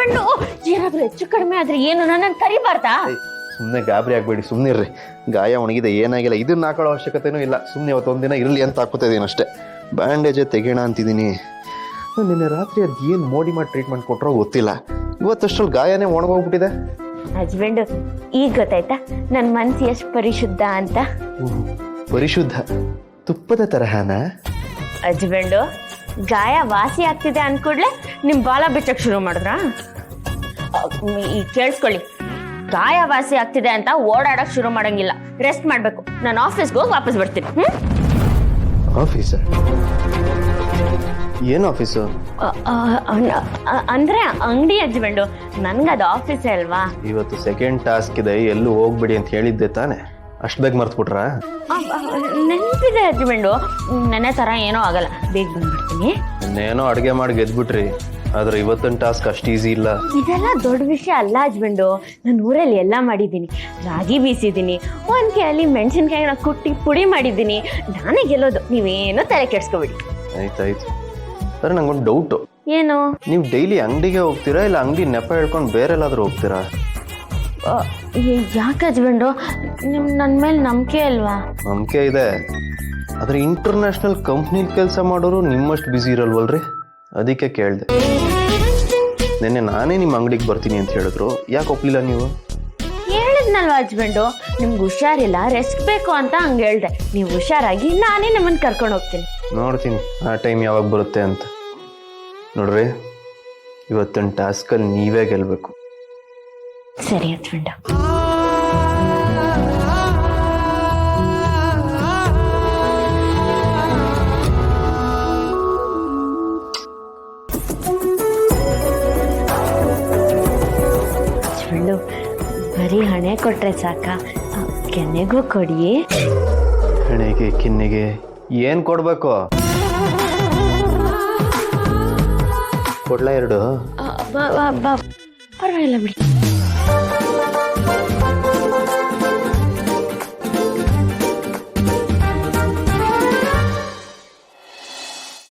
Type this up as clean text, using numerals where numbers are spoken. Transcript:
Husband ಏನಾದ್ರೂ ಹೆಚ್ಚು ಕಡಿಮೆ ಆದ್ರೆ ಏನು ನನ್ನ ಕರಿಬಾರ್ದಾ? ಸುಮ್ಮನೆ ಗಾಬರಿ ಆಗ್ಬೇಡಿ, ಸುಮ್ಮನೆ ಇರ್ರಿ. ಗಾಯ ಒಣಗಿದೆ, ಏನಾಗಿಲ್ಲ. ಇದನ್ನ ಹಾಕೊಳ್ಳೋ ಅವಶ್ಯಕತೆನೂ ಇಲ್ಲ. ಸುಮ್ಮನೆ ಇವತ್ತೊಂದಿನ ಇರಲಿ ಅಂತ ಹಾಕೋತಾ ಇದೀನಿ ಅಷ್ಟೇ. ಬ್ಯಾಂಡೇಜೇ ತೆಗೋಣ ಅಂತಿದ್ದೀನಿ. ನಿನ್ನೆ ರಾತ್ರಿ ಅದು ಏನು ಮೋಡಿ ಮಾಡಿ ಟ್ರೀಟ್ಮೆಂಟ್ ಕೊಟ್ಟರೋ ಗೊತ್ತಿಲ್ಲ. ಇವತ್ತಷ್ಟರಲ್ಲಿ ಗಾಯನೇ ಒಣಗೋಗ್ಬಿಟ್ಟಿದೆ. ಹಸ್ಬೆಂಡು ಈಗ ಗೊತ್ತಾಯ್ತಾ ನನ್ನ ಮನ್ಸು ಎಷ್ಟು ಪರಿಶುದ್ಧ ಅಂತ? ಪರಿಶುದ್ಧ ತುಪ್ಪದ ತರಹನ? ಹಸ್ಬೆಂಡು ಗಾಯ ವಾಸಿ ಆಗ್ತಿದೆ ಅನ್ಕೂಡ್ಲೆ ನಿಮ್ ಬಾಲ ಬಿಚ್ಚಕ್ ಶುರು ಮಾಡಿದ್ರ? ಈ ಕೇಳಿಸ್ಕೊಳ್ಳಿ, ಗಾಯ ವಾಸಿ ಆಗ್ತಿದೆ ಅಂತ ಓಡಾಡಕ್ ಶುರು ಮಾಡಂಗಿಲ್ಲ. ರೆಸ್ಟ್ ಮಾಡ್ಬೇಕು. ನಾನು ಆಫೀಸ್ಗೆ ಹೋಗಿ ವಾಪಸ್ ಬರ್ತೀನಿ. ಆಫೀಸ? ಏನು ಆಫೀಸು? ಅಂದ್ರೆ ಅಂಗಡಿ ಹಸ್ಬೆಂಡು. ನನ್ಗದು ಆಫೀಸೇ ಅಲ್ವಾ. ಇವತ್ತು ಸೆಕೆಂಡ್ ಟಾಸ್ಕ್ ಇದೆ, ಎಲ್ಲೂ ಹೋಗ್ಬಿಡಿ ಅಂತ ಹೇಳಿದ್ದೆ ತಾನೆ. ಅಷ್ಟು ಬೇಗ ಮರ್ತ್ಬಿಟ್ರಾ? ನೆನಪಿದೆ ಹಸ್ಬೆಂಡು. ನೆನೆ ತರ ಏನೋ ಆಗಲ್ಲ, ಬೇಗ ಬಂದ್ಬಿಡ್ತೀನಿ. ಇನ್ನೇನೋ ಅಡುಗೆ ಮಾಡಿ ಗೆದ್ಬಿಟ್ರಿ, ಆದ್ರೆ ಇವತ್ತಿನ ಟಾಸ್ಕ್ ಅಷ್ಟು ಈಸಿ ಇಲ್ಲ. ಇದೆಲ್ಲ ದೊಡ್ಡ ವಿಷಯ ಅಲ್ಲ ಹಸ್ಬೆಂಡು. ನಾನು ಊರಲ್ಲಿ ಎಲ್ಲ ಮಾಡಿದ್ದೀನಿ. ರಾಗಿ ಬೀಸಿದ್ದೀನಿ, ಒಂದ್ ಕೈಯಲ್ಲಿ ಮೆಣಸಿನ್ಕಾಯಿನ ಕುಟ್ಟಿ ಪುಡಿ ಮಾಡಿದ್ದೀನಿ. ನಾನೇ ಗೆಲ್ಲೋದು, ನೀವೇನೋ ತಲೆ ಕೆಡ್ಸ್ಕೊಬಿಡಿ. ಆಯ್ತಾಯ್ತು. ಸರ್, ನಂಗೊಂದು ಡೌಟು. ಏನು? ನೀವು ಡೈಲಿ ಅಂಗಡಿಗೆ ಹೋಗ್ತೀರಾ ಇಲ್ಲ ಅಂಗಡಿ ನೆಪ ಹೇಳ್ಕೊಂಡು ಬೇರೆ ಎಲ್ಲಾದ್ರೂ ಹೋಗ್ತೀರಾ? ಯಾಕೆ ಹಸ್ಬೆಂಡು, ನಿಮ್ ನನ್ನ ಮೇಲೆ ನಂಬಿಕೆ ಅಲ್ವಾ? ನಂಬಿಕೆ ಇದೆ, ಆದ್ರೆ ಇಂಟರ್ನ್ಯಾಷನಲ್ ಕಂಪ್ನಿಲಿ ಕೆಲಸ ಮಾಡೋರು ನಿಮ್ಮಷ್ಟು ಬ್ಯುಸಿ ಇರಲ್ವಲ್ರಿ, ಅದಕ್ಕೆ ಕೇಳಿದೆ. ನಿನ್ನೆ ನಾನೇ ನಿಮ್ಮ ಅಂಗಡಿಗೆ ಬರ್ತೀನಿ ಅಂತ ಹೇಳಿದ್ರು, ಯಾಕೆ ಒಪ್ಲಿಲ್ಲ ನೀವು? ಹೇಳಿದ್ನಲ್ವಾ ಹಸ್ಬೆಂಡು, ನಿಮ್ಗೆ ಹುಷಾರಿಲ್ಲ, ರೆಸ್ಟ್ ಬೇಕು ಅಂತ ಹಂಗೆ ಹೇಳ್ದೆ. ನೀವು ಹುಷಾರಾಗಿ ನಾನೇ ನಿಮ್ಮನ್ನು ಕರ್ಕೊಂಡು ಹೋಗ್ತೀನಿ. ನೋಡ್ತೀನಿ ಆ ಟೈಮ್ ಯಾವಾಗ ಬರುತ್ತೆ ಅಂತ. ನೋಡ್ರಿ, ಇವತ್ತಿನ ಟಾಸ್ಕಲ್ಲಿ ನೀವೇ ಗೆಲ್ಬೇಕು. ಸರಿ ಹಸ್ಬೆಂಡು. ಹಸ್ಬೆಂಡು, ಬರೀ ಹಣೆ ಕೊಟ್ರೆ ಸಾಕ? ಕೆನ್ನೆಗೂ ಕೊಡಿ. ಹಣೆಗೆ ಕಿನ್ನೆಗೆ ಏನ್ ಕೊಡ್ಬೇಕು? ಕೊಡ್ಲಾ ಎರಡು? ಪರವಾಗಿಲ್ಲ ಬಿಡಿ.